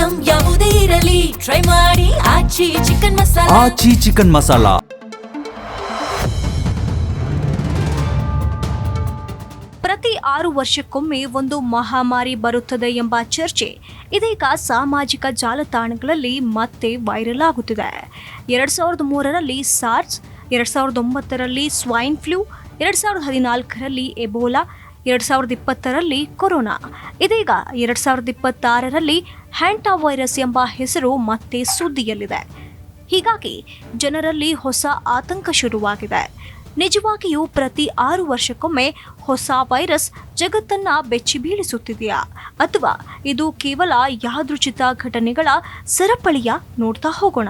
Item ಯಾವುದೇ ಇರಲಿ try ಮಾಡಿ ಆಚಿ ಚಿಕನ್ ಮಸಾಲಾ. ಆಚಿ ಚಿಕನ್ ಮಸಾಲಾ. ಪ್ರತಿ 6 ವರ್ಷಕ್ಕೊಮ್ಮೆ ಒಂದು ಮಹಾಮಾರಿ ಬರುತ್ತದೆ ಎಂಬ ಚರ್ಚೆ ಇದೀಗ ಸಾಮಾಜಿಕ ಜಾಲತಾಣಗಳಲ್ಲಿ ಮತ್ತೆ ವೈರಲ್ ಆಗುತ್ತಿದೆ. 2003ರಲ್ಲಿ ಸಾರ್ಸ್, 2009ರಲ್ಲಿ ಸ್ವೈನ್ ಫ್ಲೂ, 2014ರಲ್ಲಿ ಎಬೋಲಾ, 2020ರಲ್ಲಿ ಕೊರೋನಾ, ಇದೀಗ 2026ರಲ್ಲಿ ಹ್ಯಾಂಟಾ ವೈರಸ್ ಎಂಬ ಹೆಸರು ಮತ್ತೆ ಸುದ್ದಿಯಲ್ಲಿದೆ. ಹೀಗಾಗಿ ಜನರಲ್ಲಿ ಹೊಸ ಆತಂಕ ಶುರುವಾಗಿದೆ. ನಿಜವಾಗಿಯೂ ಪ್ರತಿ 6 ವರ್ಷಕ್ಕೊಮ್ಮೆ ಹೊಸ ವೈರಸ್ ಜಗತ್ತನ್ನ ಬೆಚ್ಚಿ ಬೀಳಿಸುತ್ತಿದೆಯಾ ಅಥವಾ ಇದು ಕೇವಲ ಯಾದೃಚ್ಛಿಕ ಘಟನೆಗಳ ಸರಪಳಿಯ ನೋಡ್ತಾ ಹೋಗೋಣ.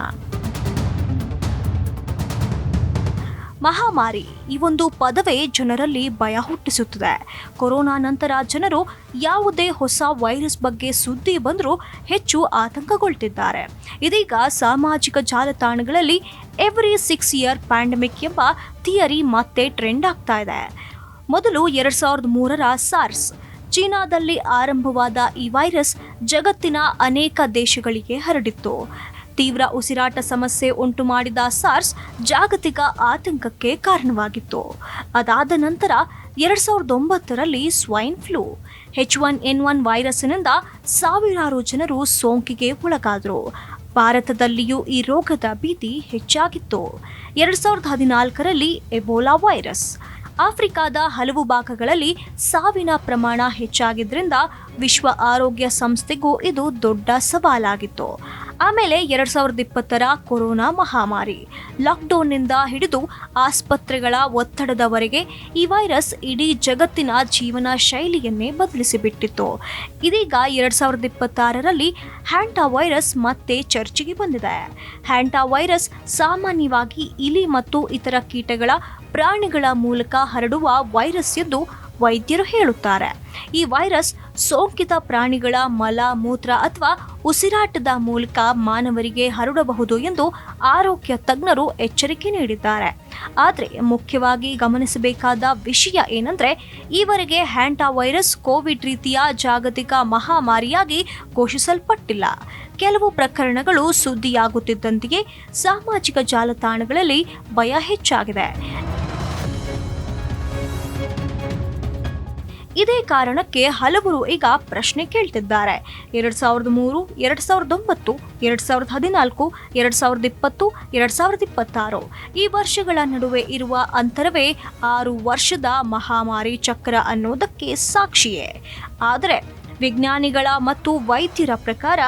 ಮಹಾಮಾರಿ ಈ ಒಂದು ಪದವೇ ಜನರಲ್ಲಿ ಭಯ ಹುಟ್ಟಿಸುತ್ತದೆ. ಕೊರೋನಾ ನಂತರ ಜನರು ಯಾವುದೇ ಹೊಸ ವೈರಸ್ ಬಗ್ಗೆ ಸುದ್ದಿ ಬಂದರೂ ಹೆಚ್ಚು ಆತಂಕಗೊಳ್ತಿದ್ದಾರೆ. ಇದೀಗ ಸಾಮಾಜಿಕ ಜಾಲತಾಣಗಳಲ್ಲಿ ಎವ್ರಿ 6 ಇಯರ್ ಪ್ಯಾಂಡಮಿಕ್ ಎಂಬ ಥಿಯರಿ ಮತ್ತೆ ಟ್ರೆಂಡ್ ಆಗ್ತಾ ಇದೆ. ಮೊದಲು 2003ರ ಸಾರ್ಸ್, ಚೀನಾದಲ್ಲಿ ಆರಂಭವಾದ ಈ ವೈರಸ್ ಜಗತ್ತಿನ ಅನೇಕ ದೇಶಗಳಿಗೆ ಹರಡಿತ್ತು. ತೀವ್ರ ಉಸಿರಾಟ ಸಮಸ್ಯೆ ಉಂಟು ಮಾಡಿದ ಸಾರ್ಸ್ ಜಾಗತಿಕ ಆತಂಕಕ್ಕೆ ಕಾರಣವಾಗಿತ್ತು. ಅದಾದ ನಂತರ 2009ರಲ್ಲಿ ಸ್ವೈನ್ ಫ್ಲೂ, H1N1 ವೈರಸ್ನಿಂದ ಸಾವಿರಾರು ಜನರು ಸೋಂಕಿಗೆ ಒಳಗಾದರು. ಭಾರತದಲ್ಲಿಯೂ ಈ ರೋಗದ ಭೀತಿ ಹೆಚ್ಚಾಗಿತ್ತು. 2014ರಲ್ಲಿ ಎಬೋಲಾ ವೈರಸ್, ಆಫ್ರಿಕಾದ ಹಲವು ಭಾಗಗಳಲ್ಲಿ ಸಾವಿನ ಪ್ರಮಾಣ ಹೆಚ್ಚಾಗಿದ್ದರಿಂದ ವಿಶ್ವ ಆರೋಗ್ಯ ಸಂಸ್ಥೆಗೂ ಇದು ದೊಡ್ಡ ಸವಾಲಾಗಿತ್ತು. ಆಮೇಲೆ 2020ರ ಕೊರೋನಾ ಮಹಾಮಾರಿ, ಲಾಕ್ಡೌನ್ನಿಂದ ಹಿಡಿದು ಆಸ್ಪತ್ರೆಗಳ ಒತ್ತಡದವರೆಗೆ ಈ ವೈರಸ್ ಇಡೀ ಜಗತ್ತಿನ ಜೀವನ ಶೈಲಿಯನ್ನೇ ಬದಲಿಸಿಬಿಟ್ಟಿತ್ತು. ಇದೀಗ 2026ರಲ್ಲಿ ಹ್ಯಾಂಟಾ ವೈರಸ್ ಮತ್ತೆ ಚರ್ಚೆಗೆ ಬಂದಿದೆ. ಹ್ಯಾಂಟಾ ವೈರಸ್ ಸಾಮಾನ್ಯವಾಗಿ ಇಲಿ ಮತ್ತು ಇತರ ಕೀಟಗಳ ಪ್ರಾಣಿಗಳ ಮೂಲಕ ಹರಡುವ ವೈರಸ್ ಎಂದು ವೈದ್ಯರು ಹೇಳುತ್ತಾರೆ. ಈ ವೈರಸ್ ಸೋಂಕಿತ ಪ್ರಾಣಿಗಳ ಮಲ, ಮೂತ್ರ ಅಥವಾ ಉಸಿರಾಟದ ಮೂಲಕ ಮಾನವರಿಗೆ ಹರಡಬಹುದು ಎಂದು ಆರೋಗ್ಯ ತಜ್ಞರು ಎಚ್ಚರಿಕೆ ನೀಡಿದ್ದಾರೆ. ಆದರೆ ಮುಖ್ಯವಾಗಿ ಗಮನಿಸಬೇಕಾದ ವಿಷಯ ಏನಂದ್ರೆ, ಈವರೆಗೆ ಹ್ಯಾಂಟಾ ವೈರಸ್ ಕೋವಿಡ್ ರೀತಿಯ ಜಾಗತಿಕ ಮಹಾಮಾರಿಯಾಗಿ ಘೋಷಿಸಲ್ಪಟ್ಟಿಲ್ಲ. ಕೆಲವು ಪ್ರಕರಣಗಳು ಸುದ್ದಿಯಾಗುತ್ತಿದ್ದಂತೆಯೇ ಸಾಮಾಜಿಕ ಜಾಲತಾಣಗಳಲ್ಲಿ ಭಯ ಹೆಚ್ಚಾಗಿದೆ. ಇದೇ ಕಾರಣಕ್ಕೆ ಹಲವರು ಈಗ ಪ್ರಶ್ನೆ ಕೇಳ್ತಿದ್ದಾರೆ. 2003, 2009, 2014, 2020, 2026 ಈ ವರ್ಷಗಳ ನಡುವೆ ಇರುವ ಅಂತರವೇ 6 ವರ್ಷದ ಮಹಾಮಾರಿ ಚಕ್ರ ಅನ್ನೋದಕ್ಕೆ ಸಾಕ್ಷಿಯೇ. ಆದರೆ ವಿಜ್ಞಾನಿಗಳ ಮತ್ತು ವೈದ್ಯರ ಪ್ರಕಾರ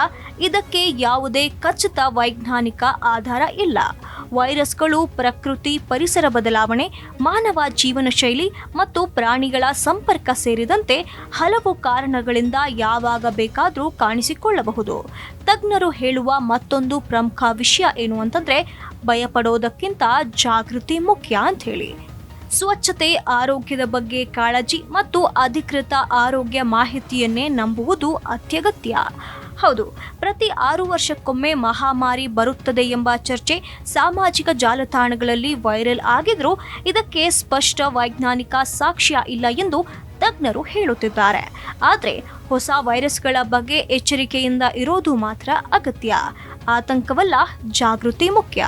ಇದಕ್ಕೆ ಯಾವುದೇ ಖಚಿತ ವೈಜ್ಞಾನಿಕ ಆಧಾರ ಇಲ್ಲ. ವೈರಸ್ಗಳು ಪ್ರಕೃತಿ, ಪರಿಸರ ಬದಲಾವಣೆ, ಮಾನವ ಜೀವನ ಶೈಲಿ ಮತ್ತು ಪ್ರಾಣಿಗಳ ಸಂಪರ್ಕ ಸೇರಿದಂತೆ ಹಲವು ಕಾರಣಗಳಿಂದ ಯಾವಾಗ ಬೇಕಾದರೂ ಕಾಣಿಸಿಕೊಳ್ಳಬಹುದು. ತಜ್ಞರು ಹೇಳುವ ಮತ್ತೊಂದು ಪ್ರಮುಖ ವಿಷಯ ಏನು ಅಂತಂದ್ರೆ, ಭಯಪಡೋದಕ್ಕಿಂತ ಜಾಗೃತಿ ಮುಖ್ಯ ಅಂತ ಹೇಳಿ. ಸ್ವಚ್ಛತೆ, ಆರೋಗ್ಯದ ಬಗ್ಗೆ ಕಾಳಜಿ ಮತ್ತು ಅಧಿಕೃತ ಆರೋಗ್ಯ ಮಾಹಿತಿಯನ್ನೇ ನಂಬುವುದು ಅತ್ಯಗತ್ಯ. ಹೌದು, ಪ್ರತಿ 6 ವರ್ಷಕ್ಕೊಮ್ಮೆ ಮಹಾಮಾರಿ ಬರುತ್ತದೆ ಎಂಬ ಚರ್ಚೆ ಸಾಮಾಜಿಕ ಜಾಲತಾಣಗಳಲ್ಲಿ ವೈರಲ್ ಆಗಿದ್ರೂ ಇದಕ್ಕೆ ಸ್ಪಷ್ಟ ವೈಜ್ಞಾನಿಕ ಸಾಕ್ಷ್ಯ ಇಲ್ಲ ಎಂದು ತಜ್ಞರು ಹೇಳುತ್ತಿದ್ದಾರೆ. ಆದರೆ ಹೊಸ ವೈರಸ್ಗಳ ಬಗ್ಗೆ ಎಚ್ಚರಿಕೆಯಿಂದ ಇರೋದು ಮಾತ್ರ ಅಗತ್ಯ. ಆತಂಕವಲ್ಲ, ಜಾಗೃತಿ ಮುಖ್ಯ.